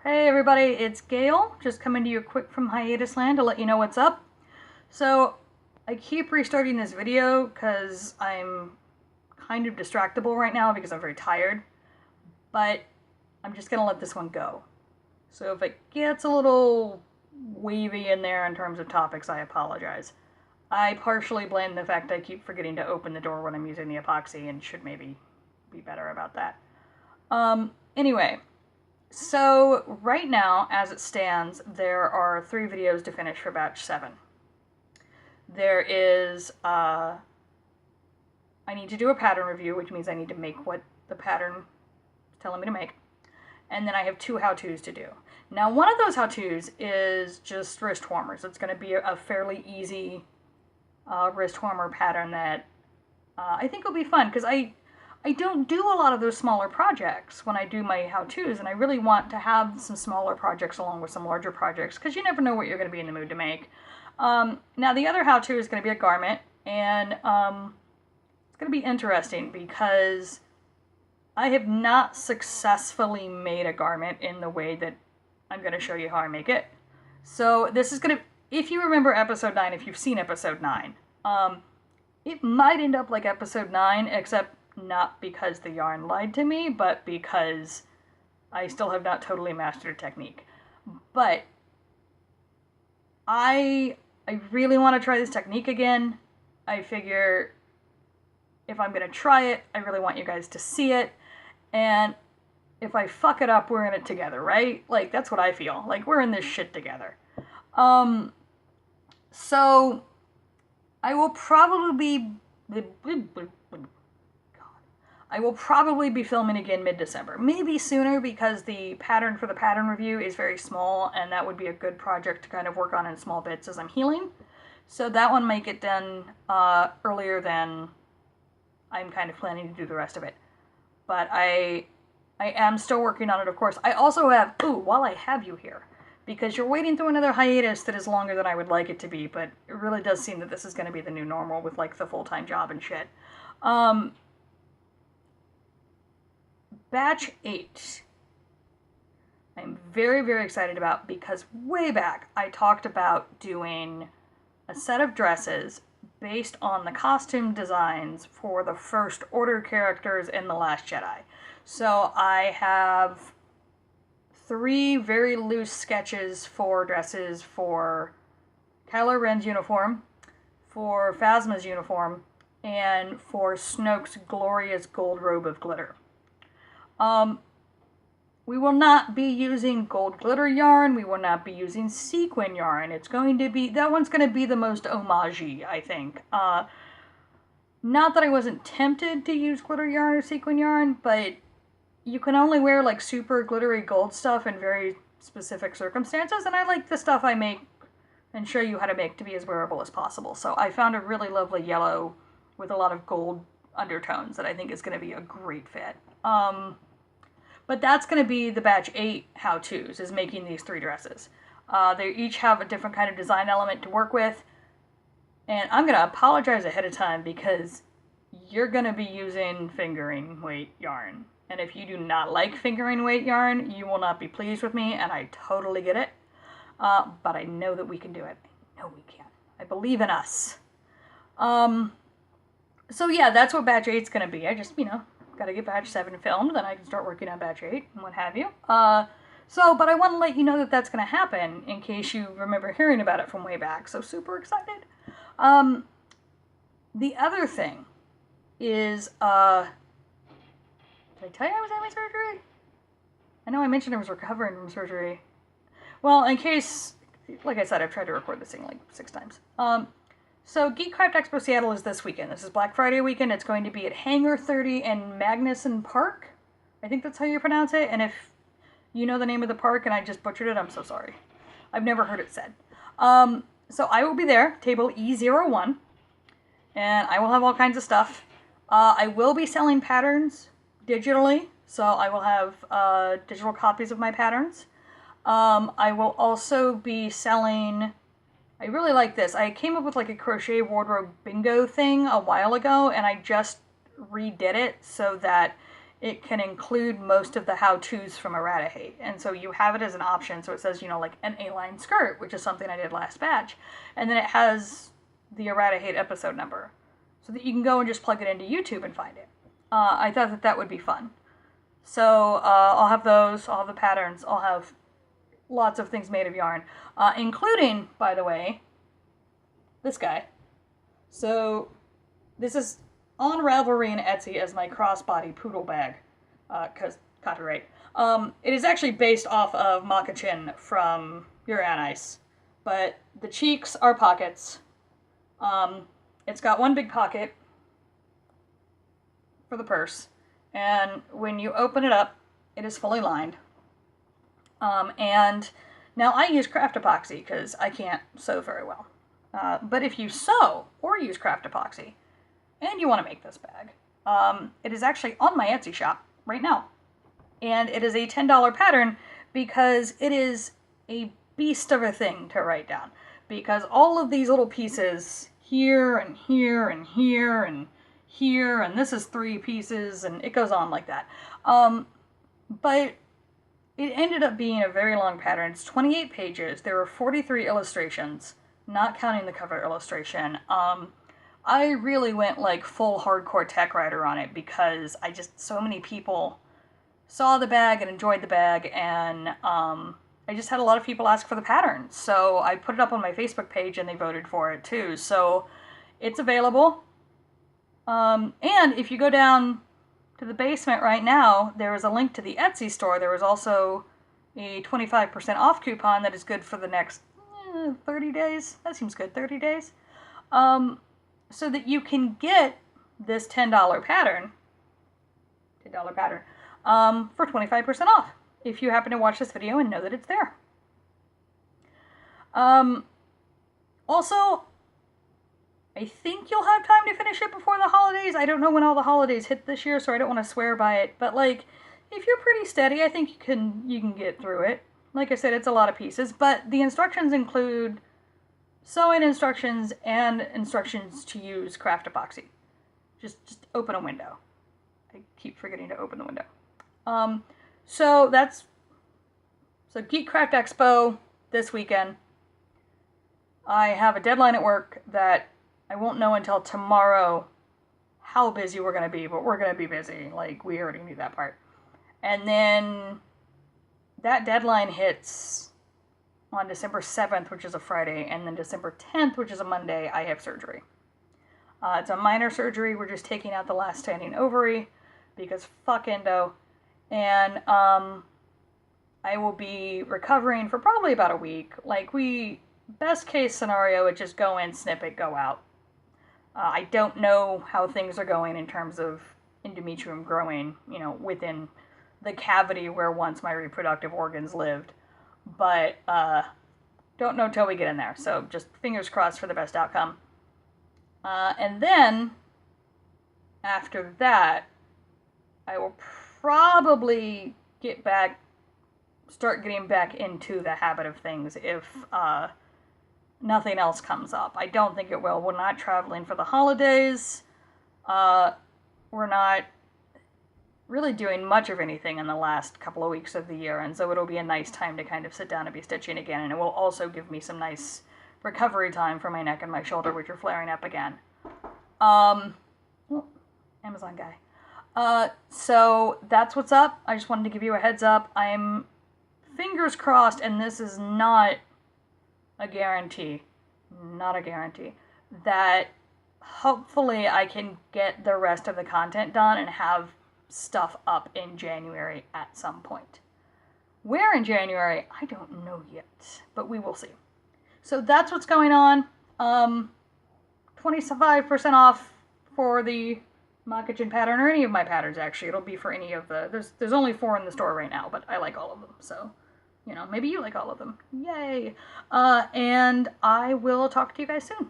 Hey everybody, it's Gail, just coming to you quick from Hiatus land to let you know what's up. So, I keep restarting this video because I'm kind of distractible right now because I'm very tired, but I'm just gonna let this one go. So if it gets a little wavy in there in terms of topics, I apologize. I partially blame the fact I keep forgetting to open the door when I'm using the epoxy and should maybe be better about that. Anyway. So right now, as it stands, there are 3 videos to finish for batch 7. There is, I need to do a pattern review, which means I need to make what the pattern is telling me to make. And then I have 2 how-tos to do. Now, one of those how-tos is just wrist warmers. It's going to be a fairly easy wrist warmer pattern that I think will be fun, because I don't do a lot of those smaller projects when I do my how-tos, and I really want to have some smaller projects along with some larger projects, because you never know what you're going to be in the mood to make. Now, the other how-to is going to be a garment, and it's going to be interesting because I have not successfully made a garment in the way that I'm going to show you how I make it. So this is going to, if you remember episode 9, if you've seen episode 9, it might end up like episode 9, except not because the yarn lied to me, but because I still have not totally mastered a technique. But I really want to try this technique again. I figure if I'm going to try it, I really want you guys to see it. And if I fuck it up, we're in it together, right? Like, that's what I feel. Like, we're in this shit together. So I will probably be filming again mid-December. Maybe sooner, because the pattern for the pattern review is very small, and that would be a good project to kind of work on in small bits as I'm healing. So that one might get done earlier than I'm kind of planning to do the rest of it. But I am still working on it, of course. I also have, while I have you here, because you're waiting through another hiatus that is longer than I would like it to be, but it really does seem that this is going to be the new normal with, like, the full-time job and shit. Batch 8, I'm very, very excited about, because way back I talked about doing a set of dresses based on the costume designs for the First Order characters in The Last Jedi. So I have 3 very loose sketches for dresses for Kylo Ren's uniform, for Phasma's uniform, and for Snoke's glorious gold robe of glitter. We will not be using gold glitter yarn. We will not be using sequin yarn. It's going to be, that one's going to be the most homage-y, I think. Not that I wasn't tempted to use glitter yarn or sequin yarn, but you can only wear, like, super glittery gold stuff in very specific circumstances, and I like the stuff I make and show you how to make to be as wearable as possible. So I found a really lovely yellow with a lot of gold undertones that I think is going to be a great fit. But that's going to be the batch 8 how-tos, is making these 3 dresses. They each have a different kind of design element to work with. And I'm going to apologize ahead of time, because you're going to be using fingering weight yarn. And if you do not like fingering weight yarn, you will not be pleased with me, and I totally get it. But I know that we can do it. I know we can. I believe in us. So yeah, that's what batch 8's going to be. I just, got to get batch 7 filmed, then I can start working on batch 8 and what have you. But I want to let you know that that's going to happen in case you remember hearing about it from way back. So super excited. The other thing is, did I tell you I was having surgery? I know I mentioned I was recovering from surgery. Well, in case, like I said, I've tried to record this thing like 6 times. So Geekcraft Expo Seattle is this weekend. This is Black Friday weekend. It's going to be at Hangar 30 and Magnuson Park. I think that's how you pronounce it. And if you know the name of the park and I just butchered it, I'm so sorry. I've never heard it said. So I will be there, table E01, and I will have all kinds of stuff. I will be selling patterns digitally, so I will have digital copies of my patterns. I will also be selling, I really like this. I came up with like a crochet wardrobe bingo thing a while ago, and I just redid it so that it can include most of the how-tos from Errata-Hate. And so you have it as an option. So it says, you know, like an A-line skirt, which is something I did last batch. And then it has the Errata-Hate episode number so that you can go and just plug it into YouTube and find it. I thought that that would be fun. So I'll have those, I'll have the patterns, I'll have lots of things made of yarn, including, by the way, this guy. So this is on Ravelry and Etsy as my crossbody poodle bag, because copyright. It is actually based off of Maka-chin from Yuri on Ice, but the cheeks are pockets. It's got one big pocket for the purse, and when you open it up, it is fully lined. And now I use craft epoxy because I can't sew very well. But if you sew or use craft epoxy and you want to make this bag, it is actually on my Etsy shop right now. And it is a $10 pattern because it is a beast of a thing to write down. Because all of these little pieces here and here and here and here, and this is 3 pieces, and it goes on like that. But it ended up being a very long pattern. It's 28 pages. There were 43 illustrations, not counting the cover illustration. I really went like full hardcore tech writer on it because so many people saw the bag and enjoyed the bag, and I just had a lot of people ask for the pattern. So I put it up on my Facebook page and they voted for it too. So it's available. And if you go down to the basement right now, there is a link to the Etsy store. There is also a 25% off coupon that is good for the next 30 days. That seems good, 30 days. So that you can get this $10 pattern, for 25% off, if you happen to watch this video and know that it's there. Also, I think you'll have time to finish it before the holidays. I don't know when all the holidays hit this year, so I don't want to swear by it. But like, if you're pretty steady, I think you can get through it. Like I said, it's a lot of pieces, but the instructions include sewing instructions and instructions to use craft epoxy. Just open a window. I keep forgetting to open the window. So Geek Craft Expo this weekend. I have a deadline at work that I won't know until tomorrow how busy we're going to be, but we're going to be busy. Like, we already knew that part. And then that deadline hits on December 7th, which is a Friday, and then December 10th, which is a Monday, I have surgery. It's a minor surgery. We're just taking out the last standing ovary because fuck endo. And I will be recovering for probably about a week. Like, best case scenario, it just go in, snip it, go out. I don't know how things are going in terms of endometrium growing, within the cavity where once my reproductive organs lived. But don't know till we get in there. So just fingers crossed for the best outcome. And then, after that, I will probably start getting back into the habit of things if nothing else comes up. I don't think it will. We're not traveling for the holidays. We're not really doing much of anything in the last couple of weeks of the year, and so it'll be a nice time to kind of sit down and be stitching again, and it will also give me some nice recovery time for my neck and my shoulder, which are flaring up again. Amazon guy. So that's what's up. I just wanted to give you a heads up. I'm fingers crossed, and this is not a guarantee, that hopefully I can get the rest of the content done and have stuff up in January at some point. Where in January, I don't know yet, but we will see. So that's what's going on. 25% off for the Maka-chin pattern, or any of my patterns, actually. It'll be for any of the... There's only 4 in the store right now, but I like all of them, so... maybe you like all of them. Yay! And I will talk to you guys soon.